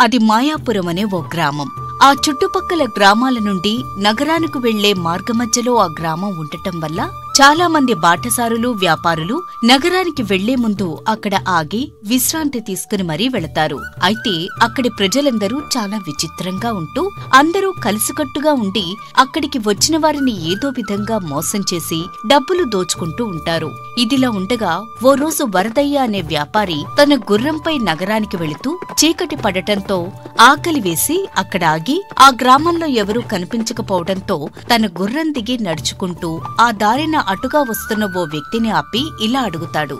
అది మాయాపురం అనే ఓ గ్రామం. ఆ చుట్టుపక్కల గ్రామాల నుండి నగరానికి వెళ్లే మార్గమధ్యలో ఆ గ్రామం ఉండటం వల్ల చాలా మంది బాటసారులు, వ్యాపారులు నగరానికి వెళ్లే ముందు అక్కడ ఆగి విశ్రాంతి తీసుకుని మరీ వెళతారు. అయితే అక్కడి ప్రజలందరూ చాలా విచిత్రంగా ఉంటూ అందరూ కలిసికట్టుగా ఉండి అక్కడికి వచ్చిన వారిని ఏదో విధంగా మోసం చేసి డబ్బులు దోచుకుంటూ ఉంటారు. ఇదిలా ఉండగా ఓ రోజు వరదయ్య అనే వ్యాపారి తన గుర్రంపై నగరానికి వెళుతూ చీకటి పడటంతో ఆకలి వేసి అక్కడ ఆగి ఆ గ్రామంలో ఎవరూ కనిపించకపోవడంతో తన గుర్రం దిగి నడుచుకుంటూ ఆ దారిన అటుగా వస్తున్న ఓ వ్యక్తిని ఆపి ఇలా అడుగుతాడు.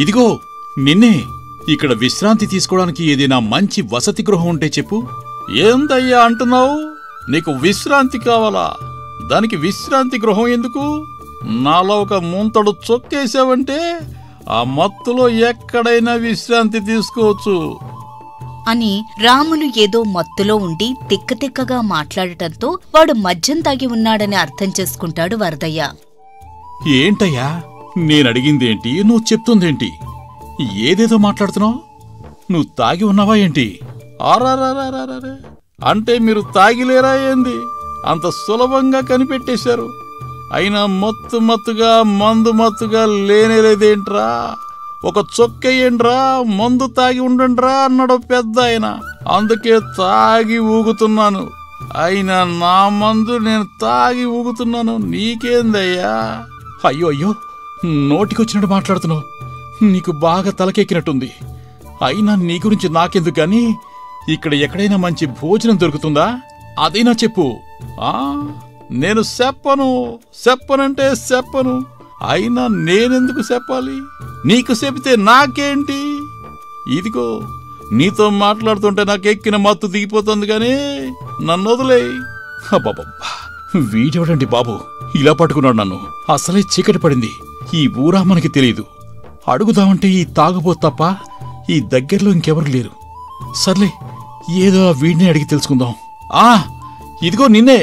ఇదిగో నిన్నే. ఇక్కడ విశ్రాంతి తీసుకోవడానికి ఏదైనా మంచి వసతి గృహం ఉంటే చెప్పు. ఏందయ్యా అంటున్నావు? నీకు విశ్రాంతి కావాలా? దానికి విశ్రాంతి గృహం ఎందుకు? నాలో ఒక ముంతడు చొక్కేసావంటే ఆ మత్తులో ఎక్కడైనా విశ్రాంతి తీసుకోవచ్చు అని రాములు ఏదో మత్తులో ఉండి తిక్కతిక్కగా మాట్లాడటంతో వాడు మద్యం తాగి ఉన్నాడని అర్థం చేసుకుంటాడు వరదయ్య. ఏంటయ్యా నేనడిగిందేంటి, నువ్వు చెప్తుందేంటి? ఏదేదో మాట్లాడుతున్నావు? నువ్వు తాగి ఉన్నావా ఏంటి? ఆరారారారే, అంటే మీరు తాగిలేరా ఏంది? అంత సులభంగా కనిపెట్టేశారు. అయినా మత్తుగా మందు మత్తుగా లేనేలేదేంట్రా? ఒక చొక్కేయండ్రా, మందు తాగి ఉండండ్రా అన్నాడు పెద్ద ఆయన. అందుకే తాగి ఊగుతున్నాను. అయినా నా మందు నేను తాగి ఊగుతున్నాను, నీకేందయ్యా? అయ్యో అయ్యో, నోటికొచ్చినట్టు మాట్లాడుతున్నావు. నీకు బాగా తలకెక్కినట్టుంది. అయినా నీ గురించి నాకెందుకు గాని ఇక్కడ ఎక్కడైనా మంచి భోజనం దొరుకుతుందా? అదైనా చెప్పు. నేను చెప్పనంటే చెప్పను. అయినా నేనెందుకు చెప్పాలి? నీకు చెబితే నాకేంటి? ఇదిగో నీతో మాట్లాడుతుంటే నాకెక్కిన మత్తు దిగిపోతుంది గానీ నన్ను వదిలేయ్. అబ్బబ్బబ్బా, వీడెవడండి బాబు ఇలా పట్టుకున్నాడు నన్ను? అసలే చీకటి పడింది. ఈ ఊరా మనకి తెలీదు. అడుగుదామంటే ఈ తాగుబోతు తప్ప ఈ దగ్గరలో ఇంకెవరు లేరు. సర్లే, ఏదో ఆ వీడిని అడిగి తెలుసుకుందాం. ఇదిగో నిన్నే.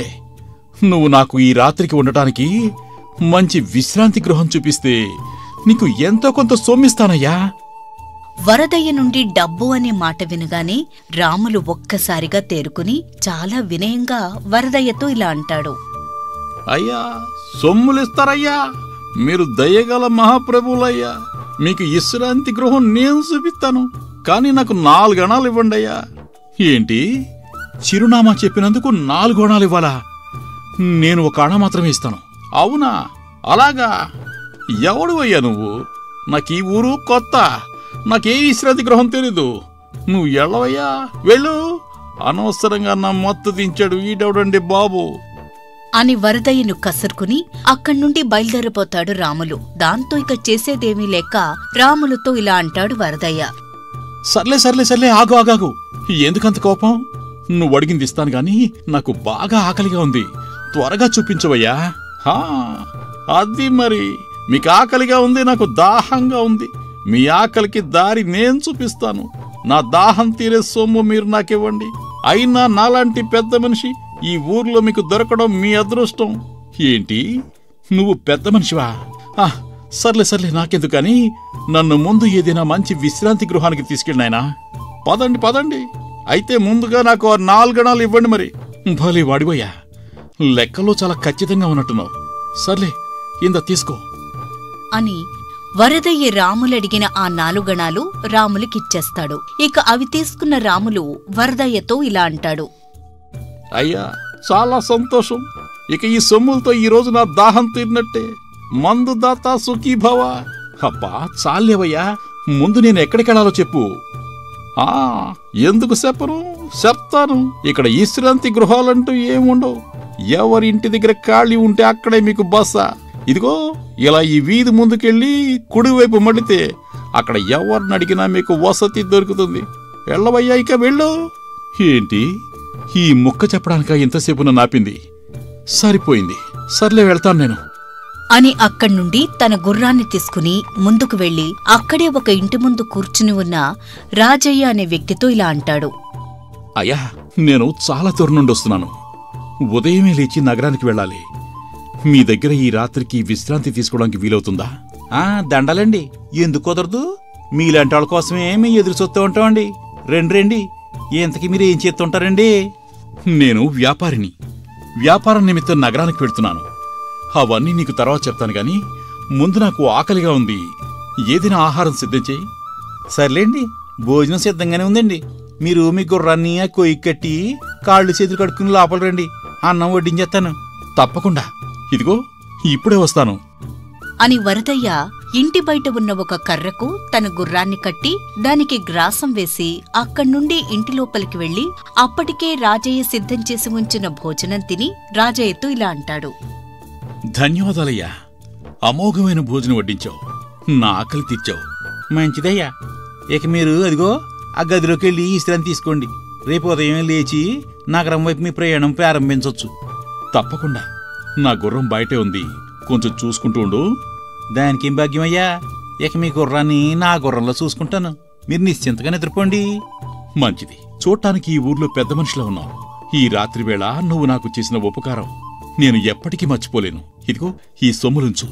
నువ్వు నాకు ఈ రాత్రికి ఉండటానికి మంచి విశ్రాంతి గృహం చూపిస్తే నీకు ఎంతో కొంత సొమ్మిస్తానయ్యా. వరదయ్య నుండి డబ్బు అనే మాట వినగానే రాములు ఒక్కసారిగా తేరుకుని చాలా వినయంగా వరదయ్యతో ఇలా అంటాడు. అయ్యా, సొమ్ములిస్తారయ్యా, మీరు దయగల మహాప్రభువులయ్యా. మీకు విశ్రాంతి గృహం నేను చూపిస్తాను, కానీ నాకు 4 అణాలు ఇవ్వండి అయ్యా. ఏంటి? చిరునామా చెప్పినందుకు 4 అణాలు ఇవ్వాలా? నేను 1 అణ మాత్రమే ఇస్తాను. అవునా? అలాగా? ఎవడు అయ్యా నువ్వు? నాకు ఈ ఊరు కొత్త, నాకే విశ్రాంతి గృహం తెలీదు. నువ్వు ఎళ్ళవయ్యా, వెళ్ళు. అనవసరంగా నా మత్తు దించాడు ఈడెవడండి బాబు అని వరదయ్యను కసురుకుని అక్కడ్నుండి బయలుదేరిపోతాడు రాములు. దాంతో ఇక చేసేదేమీ లేక రాములుతో ఇలా అంటాడు వరదయ్య. సర్లే, ఆగు. ఎందుకంత కోపం? నువ్వు అడిగింది ఇస్తాను గాని నాకు బాగా ఆకలిగా ఉంది. త్వరగా చూపించవయ్యా. అది మరి, మీకు ఆకలిగా ఉంది, నాకు దాహంగా ఉంది. మీ ఆకలికి దారి నేను చూపిస్తాను. నా దాహం తీరే సొమ్ము మీరు నాకివ్వండి. అయినా నాలాంటి పెద్ద మనిషి ఈ ఊర్లో మీకు దొరకడం మీ అదృష్టం. ఏంటి? నువ్వు పెద్ద మనిషివా? సర్లే, నాకెందుకు కానీ నన్ను ముందు ఏదైనా మంచి విశ్రాంతి గృహానికి తీసుకెళ్ళినాయనా. పదండి. అయితే ముందుగా నాకు 4 అణాలు ఇవ్వండి మరి. భలే వాడివయ్యా, లెక్కలో చాలా ఖచ్చితంగా ఉన్నట్టున్నావు. సర్లే, ఇంద తీసుకో అని వరదయ్య రాములడిగిన ఆ 4 అణాలు రాములకిచ్చేస్తాడు. ఇక అవి తీసుకున్న రాములు వరదయ్యతో ఇలా అంటాడు. అయ్యా, చాలా సంతోషం. ఇక ఈ సొమ్ములతో ఈ రోజు నా దాహం తీరినట్టే. మందు దాత సుఖీభవ. అబ్బా చాలేవయ్యా, ముందు నేను ఎక్కడికెళ్ళాలో చెప్పు. ఎందుకు చెప్పను? చెప్తాను. ఇక్కడ విశ్రాంతి గృహాలంటూ ఏముండవు. ఎవరింటి దగ్గర ఖాళీ ఉంటే అక్కడే మీకు బస. ఇదిగో ఇలా ఈ వీధి ముందుకెళ్ళి కుడివైపు మళ్ళితే అక్కడ ఎవరిని అడిగినా మీకు వసతి దొరుకుతుంది. వెళ్ళవయ్యా, ఇక వెళ్ళు. ఏంటి? ఈ ముక్క చెప్పడానిక ఎంతసేపు నాపింది? సరిపోయింది. సర్లే, వెళ్తాను నేను అని అక్కడ్నుండి తన గుర్రాన్ని తీసుకుని ముందుకు వెళ్లి అక్కడే ఒక ఇంటి ముందు కూర్చుని ఉన్న రాజయ్య అనే వ్యక్తితో ఇలా అంటాడు. అయ్యా, నేను చాలా దూరం నుండి వస్తున్నాను. ఉదయమే లేచి నగరానికి వెళ్ళాలి. మీ దగ్గర ఈ రాత్రికి విశ్రాంతి తీసుకోవడానికి వీలవుతుందా? దండాలండి. ఎందుకు కుదరదు? మీలాంటి వాళ్ళ కోసమే మేము ఎదురు చూస్తూ ఉంటామండి. రండి, ఇంతకీ మీరు ఏం చేస్తుంటారండి? నేను వ్యాపారిని. వ్యాపారం నిమిత్తం నగరానికి వెళ్తున్నాను. అవన్నీ నీకు తర్వాత చెప్తాను గాని ముందు నాకు ఆకలిగా ఉంది. ఏదైనా ఆహారం సిద్ధం చేయి. సర్లేండి, భోజనం సిద్ధంగానే ఉందండి. మీరు మీ గుర్రాన్ని ఆ కొయ్యి కట్టి కాళ్ళు చేతులు కడుక్కుని లోపల రండి, అన్నం వడ్డించేస్తాను. తప్పకుండా. ఇదిగో ఇప్పుడే వస్తాను అని వరదయ్య ఇంటి బయట ఉన్న ఒక కర్రకు తన గుర్రాన్ని కట్టి దానికి గ్రాసం వేసి అక్కడ్నుండి ఇంటి లోపలికి వెళ్లి అప్పటికే రాజయ్య సిద్ధం చేసి ఉంచిన భోజనం తిని రాజయ్యతో ఇలా అంటాడు. ధన్యవాదాలయ్యా. అమోఘమైన భోజనం వడ్డించావు. నా ఆకలి తీర్చావు. మంచిదయ్యా. ఇక మీరు అదిగో ఆ గదిలోకి వెళ్ళి విశ్రాంతి తీసుకోండి. రేపు ఉదయం లేచి నగరం వైపు మీ ప్రయాణం ప్రారంభించవచ్చు. తప్పకుండా. నా గుర్రం బయటే ఉంది, కొంచెం చూసుకుంటూ ఉండు. దానికేం భాగ్యమయ్యా, ఇక మీ గుర్రాన్ని నా గుర్రంలో చూసుకుంటాను. మీరు నిశ్చింతగా నిద్రపోండి. మంచిది. చూడటానికి ఈ ఊర్లో పెద్ద మనిషిలా ఉన్నావు. ఈ రాత్రివేళ నువ్వు నాకు చేసిన ఉపకారం నేను ఎప్పటికీ మర్చిపోలేను. ఇదిగో ఈ సొమ్ములుంచు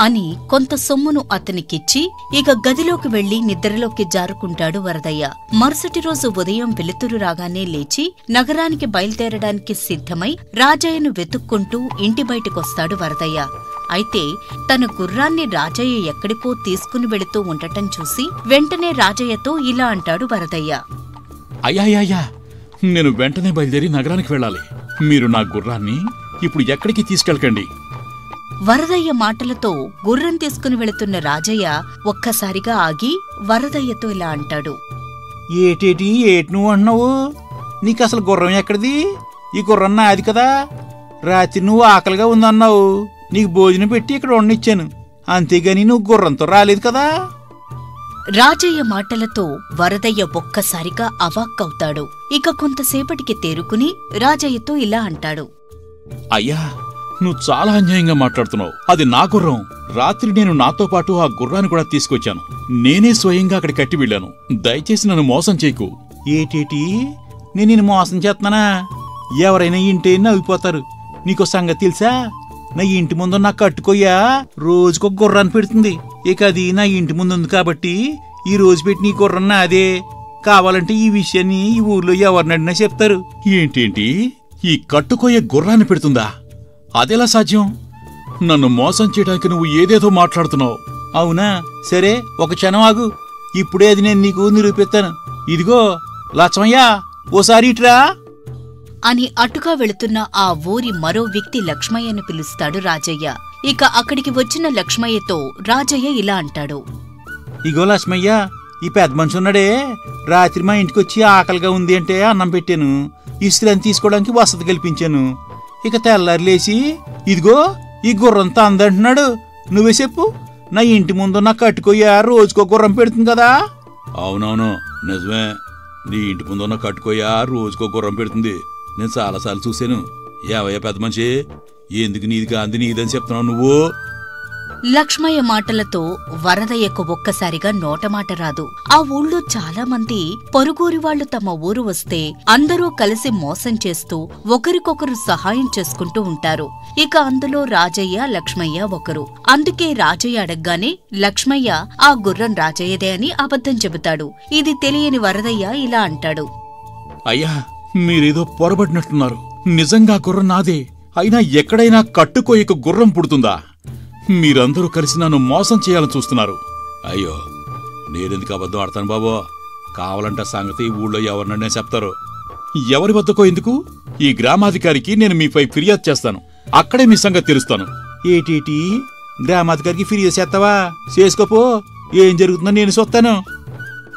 అని కొంత సొమ్మును అతనికిచ్చి ఇక గదిలోకి వెళ్లి నిద్రలోకి జారుకుంటాడు వరదయ్య. మరుసటి రోజు ఉదయం వెలుతురు రాగానే లేచి నగరానికి బయలుదేరడానికి సిద్ధమై రాజయ్యను వెతుక్కుంటూ ఇంటి బయటకొస్తాడు వరదయ్య. అయితే తన గుర్రాన్ని రాజయ్య ఎక్కడికో తీసుకుని వెళుతూ ఉండటం చూసి వెంటనే రాజయ్యతో ఇలా అంటాడు వరదయ్య. అయ్యాయ్యా, నేను వెంటనే బయలుదేరి నగరానికి వెళ్ళాలి. మీరు నా గుర్రాన్ని ఇప్పుడు ఎక్కడికి తీసుకెళ్ళకండి. వరదయ్య మాటలతో గుర్రం తీసుకుని వెళుతున్న రాజయ్య ఒక్కసారిగా ఆగి వరదయ్యతో ఇలా అంటాడు. ఏటి నువ్వు అంటున్నావు? నీకు అసలు గుర్రం ఎక్కడిది? ఈ గుర్రం నాది కదా. రాత్రి నువ్వు ఆకలిగా ఉందన్నావు, నీకు భోజనం పెట్టి ఇక్కడ వండిచ్చాను. అంతేగాని నువ్వు గుర్రంతో రాలేదు కదా. రాజయ్య మాటలతో వరదయ్య ఒక్కసారిగా అవాక్కవుతాడు. ఇక కొంతసేపటికి తేరుకుని రాజయ్యతో ఇలా అంటాడు. అయ్యా, నువ్వు చాలా అన్యాయంగా మాట్లాడుతున్నావు. అది నా గుర్రం. రాత్రి నేను నాతో పాటు ఆ గుర్రాన్ని కూడా తీసుకొచ్చాను. నేనే స్వయంగా అక్కడ కట్టి వెళ్ళాను. దయచేసి నన్ను మోసం చేయకు. ఏటేటి నేను నిన్ను మోసం చేస్తున్నానా? ఎవరైనా ఇంటి నవ్విపోతారు. నీకో సంగతి తెలుసా? నా ఇంటి ముందు నా కట్టుకోయ్యా రోజుకొక గుర్రాన్ని పెడుతుంది. ఇక అది నా ఇంటి ముందు ఉంది కాబట్టి ఈ రోజు పెట్టి నీ గుర్రం నాదే. కావాలంటే ఈ విషయాన్ని ఈ ఊర్లో ఎవరినడినా చెప్తారు. ఏంటేంటి, ఈ కట్టుకోయే గుర్రాన్ని పెడుతుందా? అదెలా సాధ్యం? నన్ను మోసం చేయడానికి నువ్వు ఏదేదో మాట్లాడుతున్నావు. అవునా? సరే, ఒక క్షణం ఆగు. ఇప్పుడే అది నేను నీకు నిరూపిస్తాను. ఇదిగో లక్ష్మయ్య, ఓసారి ఇట్రా అని అటుగా వెళుతున్న ఆ ఊరి మరో వ్యక్తి లక్ష్మయ్యను పిలుస్తాడు రాజయ్య. ఇక అక్కడికి వచ్చిన లక్ష్మయ్యతో రాజయ్య ఇలా అంటాడు. ఇగో లక్ష్మయ్య, ఈ పెద్ద మనిషి ఉన్నాడే, రాత్రి మా ఇంటికొచ్చి ఆకలిగా ఉంది అంటే అన్నం పెట్టాను, విశ్రాంతి తీసుకోవడానికి వసతి కల్పించాను. ఇక తెల్లారి లేచి ఇదిగో ఈ గుర్రంతో అందంటున్నాడు. నువ్వే చెప్పు, నా ఇంటి ముందు నా కట్టుకోయ్యా రోజుకో గుర్రం పెడుతుంది కదా. అవునవును, నిజమే. నీ ఇంటి ముందున్న కట్టుకోయా రోజుకో గుర్రం పెడుతుంది. నేను చాలాసార్లు చూశాను. ఏవయ్యా పెద్ద మనిషి, ఎందుకు నీది కాంది నీదని చెప్తున్నావు నువ్వు? లక్ష్మయ్య మాటలతో వరదయ్యకు ఒక్కసారిగా నోటమాట రాదు. ఆ ఊళ్ళో చాలా మంది పొరుగురి వాళ్లు తమ ఊరు వస్తే అందరూ కలిసి మోసం చేస్తూ ఒకరికొకరు సహాయం చేసుకుంటూ ఉంటారు. ఇక అందులో రాజయ్య, లక్ష్మయ్య ఒకరు. అందుకే రాజయ్య అడగ్గానే లక్ష్మయ్య ఆ గుర్రం రాజయ్యదే అని అబద్ధం చెబుతాడు. ఇది తెలియని వరదయ్య ఇలా అంటాడు. అయ్యా, మీరేదో పొరబడినట్టున్నారు. నిజంగా గుర్రం నాదే. అయినా ఎక్కడైనా కట్టుకోయక గుర్రం పుడుతుందా? మీరందరూ కలిసి నన్ను మోసం చేయాలని చూస్తున్నారు. అయ్యో, నేనెందుకు అబద్ధం ఆడతాను బాబో? కావాలంటే సంగతి ఊళ్ళో ఎవరినైనా చెప్తారు. ఎవరి వద్దకో ఎందుకు? ఈ గ్రామాధికారికి నేను మీపై ఫిర్యాదు చేస్తాను. అక్కడే మీ సంగతి తెలుస్తాను. ఏటి గ్రామాధికారికి ఫిర్యాదు చేస్తావా? చేసుకోపో, ఏం జరుగుతుందో నేను చూస్తాను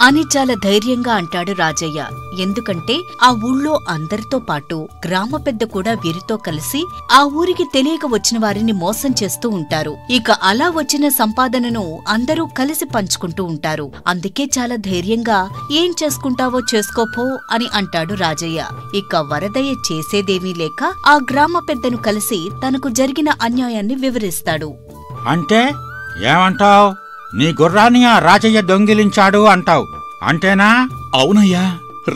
అని చాలా ధైర్యంగా అంటాడు రాజయ్య. ఎందుకంటే ఆ ఊళ్ళో అందరితో పాటు గ్రామ పెద్ద కూడా వీరితో కలిసి ఆ ఊరికి తెలియక వచ్చిన వారిని మోసం చేస్తూ ఉంటారు. ఇక అలా వచ్చిన సంపాదనను అందరూ కలిసి పంచుకుంటూ ఉంటారు. అందుకే చాలా ధైర్యంగా ఏం చేసుకుంటావో చేసుకోపో అని అంటాడు రాజయ్య. ఇక వరదయ్య చేసేదేమీ లేక ఆ గ్రామ పెద్దను కలిసి తనకు జరిగిన అన్యాయాన్ని వివరిస్తాడు. అంటే ఏమంటావ్? నీ గుర్రాన్ని ఆ రాజయ్య దొంగిలించాడు అంటావు, అంతేనా? అవునయ్యా,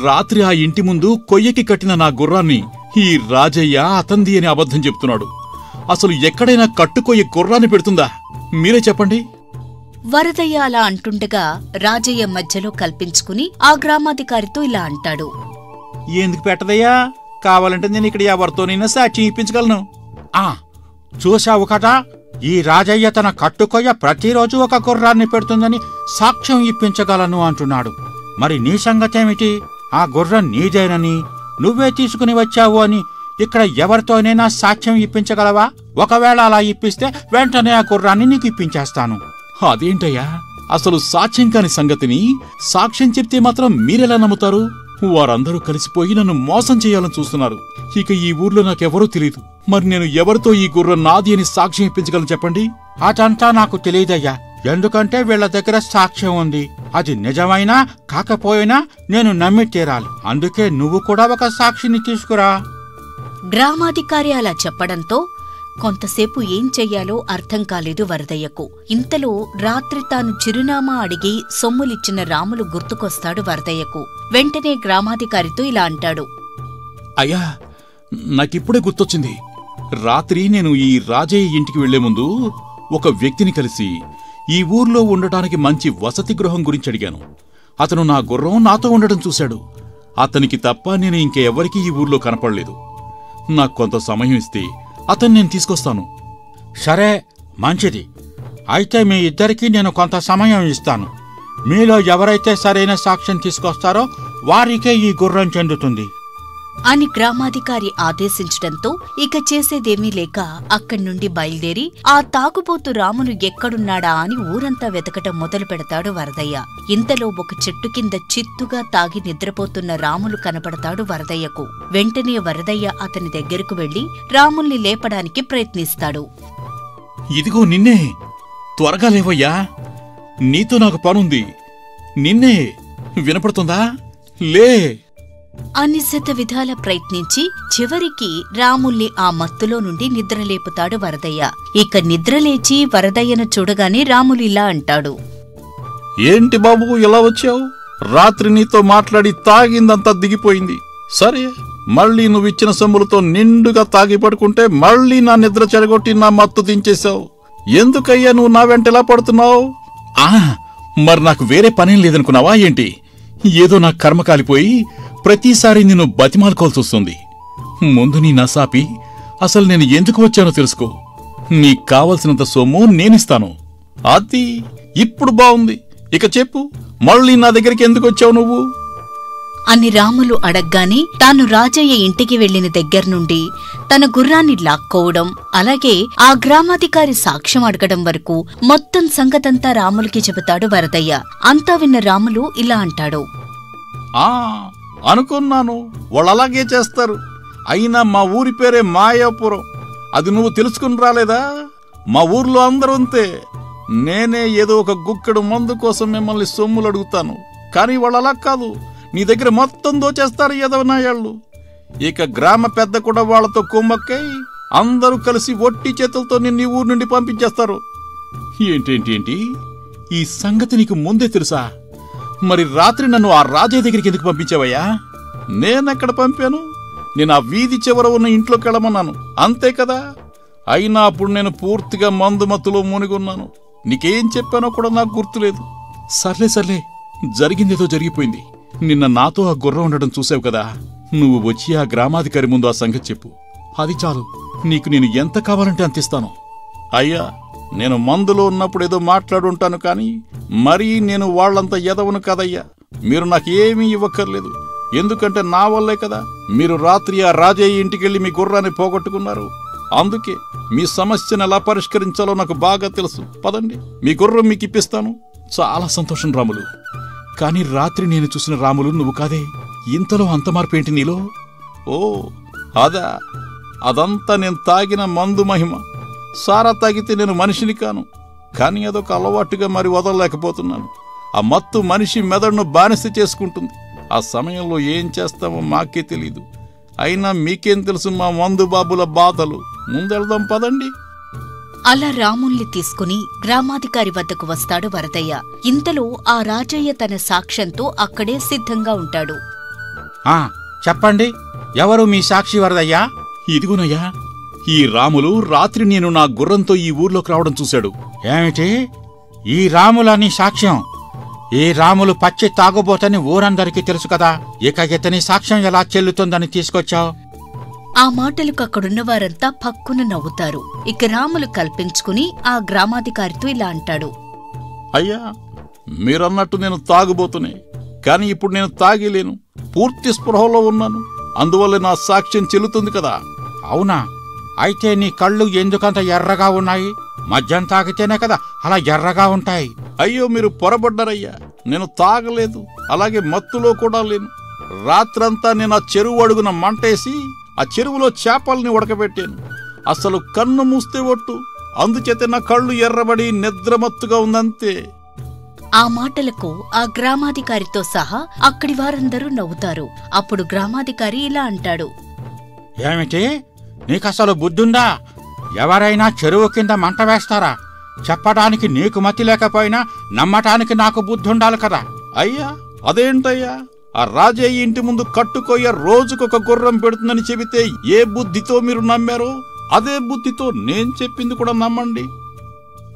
రాత్రి ఆ ఇంటి ముందు కొయ్యకి కట్టిన నా గుర్రాన్ని ఈ రాజయ్య అతంది అని అబద్ధం చెప్తున్నాడు. అసలు ఎక్కడైనా కట్టుకొయ్య గుర్రాన్ని పెడుతుందా? మీరే చెప్పండి. వరదయ్య అలా అంటుండగా రాజయ్య మధ్యలో కల్పించుకుని ఆ గ్రామాధికారితో ఇలా అంటాడు. ఎందుకు పెట్టదయ్యా? కావాలంటే నేను ఇక్కడ ఎవరితోనైనా సాక్ష్యం ఇప్పించగలను. చూశావు కదా, ఈ రాజయ్య తన కట్టుకొయ్య ప్రతిరోజు ఒక గుర్రాన్ని పెడుతుందని సాక్ష్యం ఇప్పించగలను అంటున్నాడు. మరి నీ సంగతేమిటి? ఆ గుర్రం నీదేనని, నువ్వే తీసుకుని వచ్చావు అని ఇక్కడ ఎవరితోనైనా సాక్ష్యం ఇప్పించగలవా? ఒకవేళ అలా ఇప్పిస్తే వెంటనే ఆ గుర్రాన్ని నీకు ఇప్పించేస్తాను. అదేంటయ్యా, అసలు సాక్ష్యం కాని సంగతిని సాక్ష్యం చెప్తే మాత్రం మీరెలా నమ్ముతారు? వారందరూ కలిసిపోయి నన్ను మోసం చేయాలని చూస్తున్నారు. ఇక ఈ ఊర్లో నాకెవరూ తెలియదు. మరి నేను ఎవరితో ఈ గుర్రం నాది అని సాక్ష్యం ఇప్పించగలను చెప్పండి? అదంతా నాకు తెలియదయ్యా, ఎందుకంటే వీళ్ల దగ్గర సాక్ష్యం ఉంది. అది నిజమైనా కాకపోయినా నేను నమ్మి తీరాలి. అందుకే నువ్వు కూడా ఒక సాక్షిని తీసుకురా. గ్రామాధికారి అలా చెప్పడంతో కొంతసేపు ఏం చెయ్యాలో అర్థం కాలేదు వరదయ్యకు. ఇంతలో రాత్రి తాను చిరునామా అడిగి సొమ్ములిచ్చిన రాములు గుర్తుకొస్తాడు వరదయ్యకు. వెంటనే గ్రామాధికారితో ఇలా అంటాడు. అయ్యా, నాకిప్పుడే గుర్తొచ్చింది. రాత్రి నేను ఈ రాజయ్య ఇంటికి వెళ్లే ముందు ఒక వ్యక్తిని కలిసి ఈ ఊర్లో ఉండటానికి మంచి వసతి గృహం గురించి అడిగాను. అతను నా గుర్రం నాతో ఉండటం చూశాడు. అతనికి తప్ప నేను ఇంకెవ్వరికీ ఈ ఊర్లో కనపడలేదు. నాకు కొంత సమయం ఇస్తే అతన్ని నేను తీసుకొస్తాను. సరే, మంచిది. అయితే మీ ఇద్దరికీ నేను కొంత సమయం ఇస్తాను. మీలో ఎవరైతే సరైన సాక్ష్యం తీసుకొస్తారో వారికే ఈ గుర్రం చెందుతుంది అని గ్రామాధికారి ఆదేశించడంతో ఇక చేసేదేమీ లేక అక్కడి నుండి బయలుదేరి ఆ తాగుబోతు రాములు ఎక్కడున్నాడా అని ఊరంతా వెతకటం మొదలు పెడతాడు వరదయ్య. ఇంతలో ఒక చెట్టు కింద చిత్తుగా తాగి నిద్రపోతున్న రాములు కనపడతాడు వరదయ్యకు. వెంటనే వరదయ్య అతని దగ్గరకు వెళ్లి రాముల్ని లేపడానికి ప్రయత్నిస్తాడు. ఇదిగో నిన్నే, త్వరగా లేవయ్యా, నీతో నాకు పనుంది. నిన్నే, వినపడుతుందా? లే అన్ని శత విధాల ప్రయత్నించి చివరికి రాముల్ని ఆ మత్తులో నుండి నిద్రలేపుతాడు వరదయ్య. ఇక నిద్రలేచి వరదయ్యను చూడగానే రాములు ఇలా అంటాడు. ఏంటి బాబు ఇలా వచ్చావు? రాత్రి నీతో మాట్లాడి తాగిందంతా దిగిపోయింది. సరే, మళ్ళీ నువ్విచ్చిన సొమ్ములతో నిండుగా తాగి పడుకుంటే మళ్ళీ నా నిద్ర చెడగొట్టి నా మత్తు దించేశావు. ఎందుకయ్యా నువ్వు నా వెంటలా పడుతున్నావు? మరి నాకు వేరే పనేం లేదనుకున్నావా ఏంటి? ఏదో నా కర్మ కాలిపోయి ప్రతిసారి నిన్ను బతిమాలుకోవాల్సి వస్తుంది. ముందు నీ నసాపి అసలు నేను ఎందుకు వచ్చానో తెలుసుకో. నీకు కావలసినంత సొమ్ము నేనిస్తాను. అది ఇప్పుడు బావుంది. ఇక చెప్పు, మళ్ళీ నా దగ్గరికి ఎందుకు వచ్చావు నువ్వు అని రాములు అడగ్గానే తాను రాజయ్య ఇంటికి వెళ్లిన దగ్గర్నుండి తన గుర్రాన్ని లాక్కోవడం, అలాగే ఆ గ్రామాధికారి సాక్ష్యం అడగడం వరకు మొత్తం సంగతంతా రాములకి చెబుతాడు వరదయ్య. అంతా విన్న రాములు ఇలా అంటాడు. అనుకున్నాను, వాళ్ళలాగే చేస్తారు. అయినా మా ఊరి పేరే మాయాపురం. అది నువ్వు తెలుసుకుని రాలేదా? మా ఊర్లో అందరూ అంతే. నేనే ఏదో ఒక గుక్కడు మందు కోసం మిమ్మల్ని సొమ్ములు అడుగుతాను, కానీ వాళ్ళలా కాదు. నీ దగ్గర మొత్తం దోచేస్తారు ఎదవనాయాళ్ళు. ఇక గ్రామ పెద్ద కూడా వాళ్లతో కుమ్మక్కై అందరూ కలిసి ఒట్టి చేతులతో నిన్ను ఊరు నుండి పంపించేస్తారు. ఏంటేంటి, ఈ సంగతి నీకు ముందే తెలుసా? మరి రాత్రి నన్ను ఆ రాజయ్య దగ్గరికి ఎందుకు పంపించావయ్యా? నేనెక్కడ పంపాను? నేను ఆ వీధి చివర ఉన్న ఇంట్లోకి వెళ్ళమన్నాను, అంతే కదా. అయినా అప్పుడు నేను పూర్తిగా మందు మత్తులో మునిగున్నాను. నీకేం చెప్పానో కూడా నాకు గుర్తులేదు. సర్లే, జరిగిందేదో జరిగిపోయింది. నిన్న నాతో ఆ గుర్రం ఉండడం చూసావు కదా. నువ్వు వచ్చి ఆ గ్రామాధికారి ముందు ఆ సంగతి చెప్పు. అది చాలు. నీకు నేను ఎంత కావాలంటే అంతిస్తాను. అయ్యా, నేను మందులో ఉన్నప్పుడు ఏదో మాట్లాడుంటాను, కానీ మరీ నేను వాళ్లంతా ఎదవను కదయ్యా. మీరు నాకేమీ ఇవ్వక్కర్లేదు. ఎందుకంటే నా వల్లే కదా మీరు రాత్రి ఆ రాజయ్య ఇంటికెళ్ళి మీ గుర్రాన్ని పోగొట్టుకున్నారు. అందుకే మీ సమస్యను ఎలా పరిష్కరించాలో నాకు బాగా తెలుసు. పదండి, మీ గుర్రం మీకు ఇప్పిస్తాను. చాలా సంతోషం రాములు. కాని రాత్రి నేను చూసిన రాములు నువ్వు కాదే. ఇంతలో అంత మార్పేంటి నీలో? ఓ అదా, అదంతా నేను తాగిన మందు మహిమ. సారా తాగితే నేను మనిషిని కాను, కానీ అదొక అలవాటుగా మరి వదలలేకపోతున్నాను. ఆ మత్తు మనిషి మెదడును బానిస చేసుకుంటుంది. ఆ సమయంలో ఏం చేస్తామో మాకే తెలీదు. అయినా మీకేం తెలుసు మా మందు బాబుల బాధలు. ముందెళ్దాం, పదండి. అలా రాముల్ని తీసుకుని గ్రామాధికారి వద్దకు వస్తాడు వరదయ్య. ఇంతలో ఆ రాజయ్య తన సాక్ష్యంతో అక్కడే సిద్ధంగా ఉంటాడు. చెప్పండి, ఎవరు మీ సాక్షి వరదయ్యా? ఇదిగునయ్యా, ఈ రాములు రాత్రి నేను నా గుర్రంతో ఈ ఊర్లోకి రావడం చూశాడు. ఏమిటి? ఈ రాములని సాక్ష్యం. ఈ రాములు పచ్చి తాగుబోతని ఊరందరికీ తెలుసు కదా. ఇక ఇతని సాక్ష్యం ఎలా చెల్లుతుందని తీసుకొచ్చావు? ఆ మాటలకు అక్కడున్న వారంతా పక్కున నవ్వుతారు. ఇక రాములు కల్పించుకుని ఆ గ్రామాధికారితో ఇలా అంటాడు. అయ్యా, మీరన్నట్టు నేను తాగుబోతునే, కానీ ఇప్పుడు నేను తాగిలేను. పూర్తి స్పృహలో ఉన్నాను. అందువల్ల నా సాక్ష్యం చెల్లుతుంది కదా. అవునా? అయితే నీ కళ్ళు ఎందుకంత ఎర్రగా ఉన్నాయి? మద్యం తాగితేనే కదా అలా ఎర్రగా ఉంటాయి. అయ్యో, మీరు పొరబడ్డారయ్యా. నేను తాగలేదు, అలాగే మత్తులో కూడా లేను. రాత్రంతా నేను ఆ చెరువు అడుగున మంటేసి ఆ చెరువులో చేపల్ని ఉడకబెట్టాను. అసలు కన్ను మూస్తే ఒట్టు. అందుచేత నా కళ్ళు ఎర్రబడి నిద్రమత్తుగా ఉందంతే. ఆ మాటలకు ఆ గ్రామాధికారితో సహా అక్కడి వారందరూ నవ్వుతారు. అప్పుడు గ్రామాధికారి ఇలా అంటాడు. ఏమిటి? నీకసలు బుద్ధుందా? ఎవరైనా చెరువు కింద మంట వేస్తారా? చెప్పడానికి నీకు మతి లేకపోయినా నమ్మటానికి నాకు బుద్ధుండాలి కదా. అయ్యా, అదేంటయ్యా? ఆ రాజయ్య ఇంటి ముందు కట్టుకోయ్య రోజుకొక గుర్రం పెడుతుందని చెబితే ఏ బుద్ధితో మీరు నమ్మారో అదే బుద్ధితో నేను చెప్పింది కూడా నమ్మండి.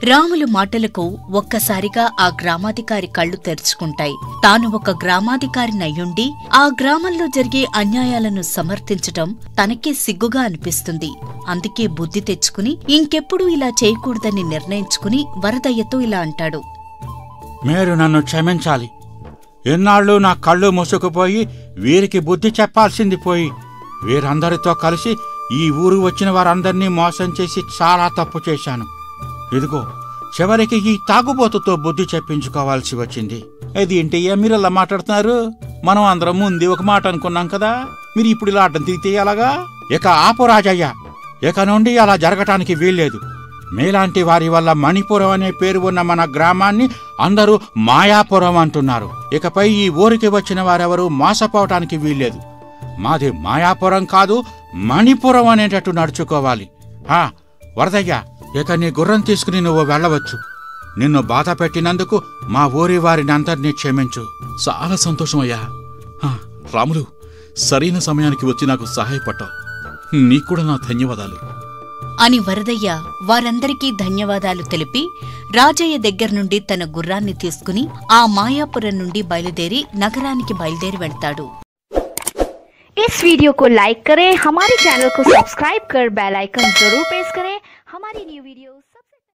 రాములు మాటలకు ఒక్కసారిగా ఆ గ్రామాధికారి కళ్ళు తెరుచుకుంటాయి. తాను ఒక గ్రామాధికారినయ్యుండి ఆ గ్రామంలో జరిగే అన్యాయాలను సమర్థించటం తనకే సిగ్గుగా అనిపిస్తుంది. అందుకే బుద్ధి తెచ్చుకుని ఇంకెప్పుడు ఇలా చేయకూడదని నిర్ణయించుకుని వరదయ్యతో ఇలా అంటాడు. మీరు నన్ను క్షమించాలి. ఎన్నాళ్ళు నా కళ్ళు మూసుకుపోయి వీరికి బుద్ధి చెప్పాల్సింది పోయి వీరందరితో కలిసి ఈ ఊరు వచ్చిన వారందర్నీ మోసం చేసి చాలా తప్పు చేశాను. ఇదిగో చివరికి ఈ తాగుబోతుతో బుద్ధి చెప్పించుకోవాల్సి వచ్చింది. ఏంటయ్యా మీరు అలా మాట్లాడుతున్నారు? మనం అందరం ముందే ఒక మాట అనుకున్నాం కదా. మీరు ఇప్పుడు ఇలా అడ్డం తిరిగితే అలాగా? ఇక ఆపు రాజయ్య. ఇక నుండి అలా జరగటానికి వీల్లేదు. మీలాంటి వారి వల్ల మణిపురం అనే పేరు ఉన్న మన గ్రామాన్ని అందరూ మాయాపురం అంటున్నారు. ఇకపై ఈ ఊరికి వచ్చిన వారెవరూ మోసపోవటానికి వీల్లేదు. మాది మాయాపురం కాదు, మణిపురం అనేటట్టు నడుచుకోవాలి. వరదయ్య, ఇక నీ గుర్రం తీసుకుని నువ్వు వెళ్ళవచ్చు. నిన్ను బాధ పెట్టినందుకు మా ఊరి వారిని అందరినీ క్షమించు. చాలా సంతోషం అయ్యా. రాములు, సరైన సమయానికి వచ్చి నాకు సహాయపడ్డావు. నీకు కూడా నా ధన్యవాదాలు అని వరదయ్య వారందరికీ ధన్యవాదాలు తెలిపి రాజయ్య దగ్గర్నుండి తన గుర్రాన్ని తీసుకుని ఆ మాయాపురం నుండి బయలుదేరి నగరానికి బయలుదేరి వెళ్తాడు. इस वीडियो को लाइक करें, हमारे चैनल को सब्सक्राइब कर बेल आइकन जरूर प्रेस करें हमारी न्यू वीडियोस